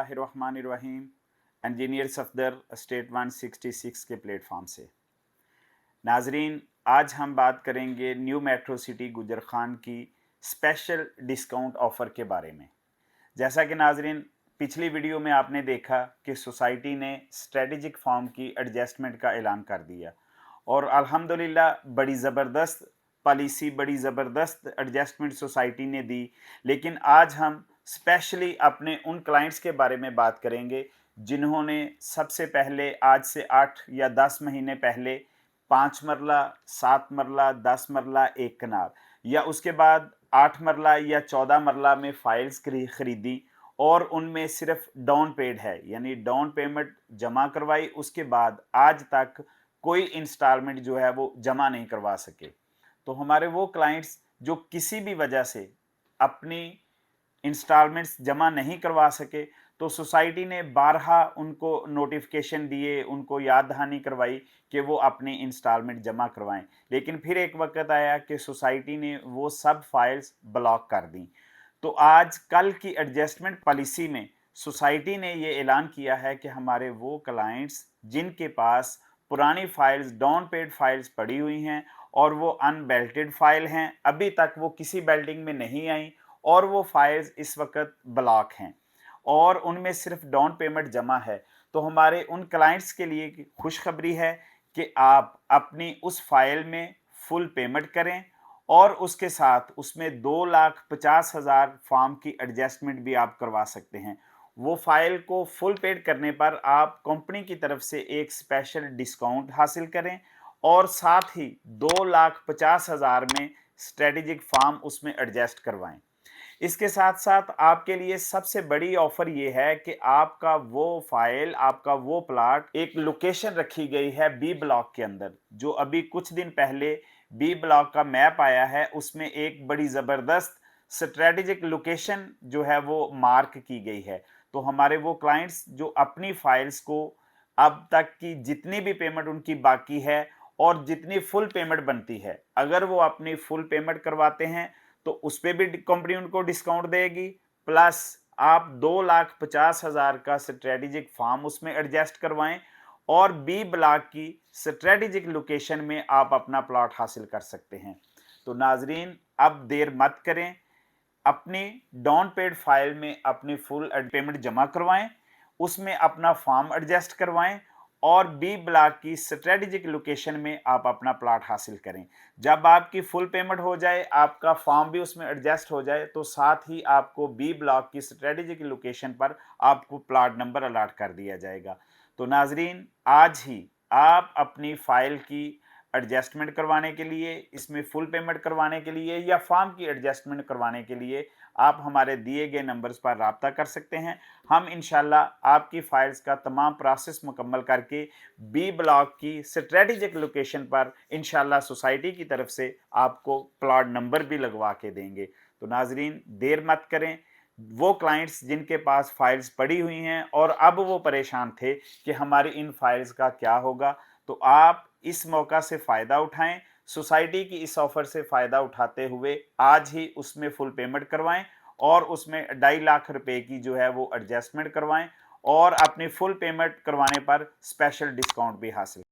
बिस्मिल्लाहिर्रहमानिर्रहीम। Engineer Safdar state 166 के platform से नाजरीन, आज हम बात करेंगे न्यू मेट्रो सिटी गुजर खान की स्पेशल डिस्काउंट ऑफ़र के बारे में। जैसा कि नाजरीन पिछली वीडियो में आपने देखा कि सोसाइटी ने स्ट्रेटजिक फार्म की एडजस्टमेंट का ऐलान कर दिया और अल्हम्दुलिल्लाह बड़ी ज़बरदस्त पॉलिसी, बड़ी ज़बरदस्त एडजस्टमेंट सोसाइटी ने दी। लेकिन आज हम स्पेशली अपने उन क्लाइंट्स के बारे में बात करेंगे जिन्होंने सबसे पहले आज से 8 या 10 महीने पहले 5 मरला, 7 मरला, 10 मरला, एक कनाल या उसके बाद 8 मरला या 14 मरला में फाइल्स खरीदी और उनमें सिर्फ डाउन पेड है, यानी डाउन पेमेंट जमा करवाई, उसके बाद आज तक कोई इंस्टॉलमेंट जो है वो जमा नहीं करवा सके। तो हमारे वो क्लाइंट्स जो किसी भी वजह से अपनी इंस्टॉलमेंट्स जमा नहीं करवा सके, तो सोसाइटी ने बारहा उनको नोटिफिकेशन दिए, उनको याद दहानी करवाई कि वो अपनी इंस्टॉलमेंट जमा करवाएं। लेकिन फिर एक वक्त आया कि सोसाइटी ने वो सब फाइल्स ब्लॉक कर दी। तो आज कल की एडजस्टमेंट पॉलिसी में सोसाइटी ने ये ऐलान किया है कि हमारे वो क्लाइंट्स जिनके पास पुरानी फाइल्स, डाउन पेड फाइल्स पड़ी हुई हैं और वो अनबेल्टेड फाइल हैं, अभी तक वो किसी बेल्टिंग में नहीं आई और वो फाइल्स इस वक्त ब्लॉक हैं और उनमें सिर्फ डाउन पेमेंट जमा है, तो हमारे उन क्लाइंट्स के लिए खुशखबरी है कि आप अपनी उस फाइल में फुल पेमेंट करें और उसके साथ उसमें 2,50,000 फार्म की एडजस्टमेंट भी आप करवा सकते हैं। वो फाइल को फुल पेड करने पर आप कंपनी की तरफ से एक स्पेशल डिस्काउंट हासिल करें और साथ ही 2,50,000 में स्ट्रेटेजिक फार्म उसमें एडजस्ट करवाएं। इसके साथ साथ आपके लिए सबसे बड़ी ऑफर ये है कि आपका वो फाइल, आपका वो प्लाट एक लोकेशन रखी गई है बी ब्लॉक के अंदर। जो अभी कुछ दिन पहले बी ब्लॉक का मैप आया है, उसमें एक बड़ी ज़बरदस्त स्ट्रेटेजिक लोकेशन जो है वो मार्क की गई है। तो हमारे वो क्लाइंट्स जो अपनी फाइल्स को अब तक की जितनी भी पेमेंट उनकी बाकी है और जितनी फुल पेमेंट बनती है, अगर वो अपनी फुल पेमेंट करवाते हैं तो उस पर भी कंपनी उनको डिस्काउंट देगी, प्लस आप 2,50,000 का स्ट्रेटेजिक फार्म उसमें एडजस्ट करवाएं और बी ब्लॉक की स्ट्रेटेजिक लोकेशन में आप अपना प्लॉट हासिल कर सकते हैं। तो नाजरीन, अब देर मत करें, अपनी डाउन पेड फाइल में अपनी फुल पेमेंट जमा करवाएं, उसमें अपना फॉर्म एडजस्ट करवाएं और बी ब्लॉक की स्ट्रेटेजिक लोकेशन में आप अपना प्लॉट हासिल करें। जब आपकी फुल पेमेंट हो जाए, आपका फॉर्म भी उसमें एडजस्ट हो जाए, तो साथ ही आपको बी ब्लॉक की स्ट्रेटेजिक लोकेशन पर आपको प्लॉट नंबर अलॉट कर दिया जाएगा। तो नाजरीन, आज ही आप अपनी फाइल की एडजस्टमेंट करवाने के लिए, इसमें फुल पेमेंट करवाने के लिए या फॉर्म की एडजस्टमेंट करवाने के लिए आप हमारे दिए गए नंबर्स पर राब्ता कर सकते हैं। हम इंशाल्लाह आपकी फाइल्स का तमाम प्रोसेस मुकम्मल करके बी ब्लॉक की स्ट्रेटेजिक लोकेशन पर इंशाल्लाह सोसाइटी की तरफ से आपको प्लॉट नंबर भी लगवा के देंगे। तो नाजरीन, देर मत करें। वो क्लाइंट्स जिनके पास फाइल्स पड़ी हुई हैं और अब वो परेशान थे कि हमारी इन फाइल्स का क्या होगा, तो आप इस मौका से फ़ायदा उठाएं। सोसाइटी की इस ऑफ़र से फ़ायदा उठाते हुए आज ही उसमें फुल पेमेंट करवाएं और उसमें 2.5 लाख रुपए की जो है वो एडजस्टमेंट करवाएं और अपनी फुल पेमेंट करवाने पर स्पेशल डिस्काउंट भी हासिल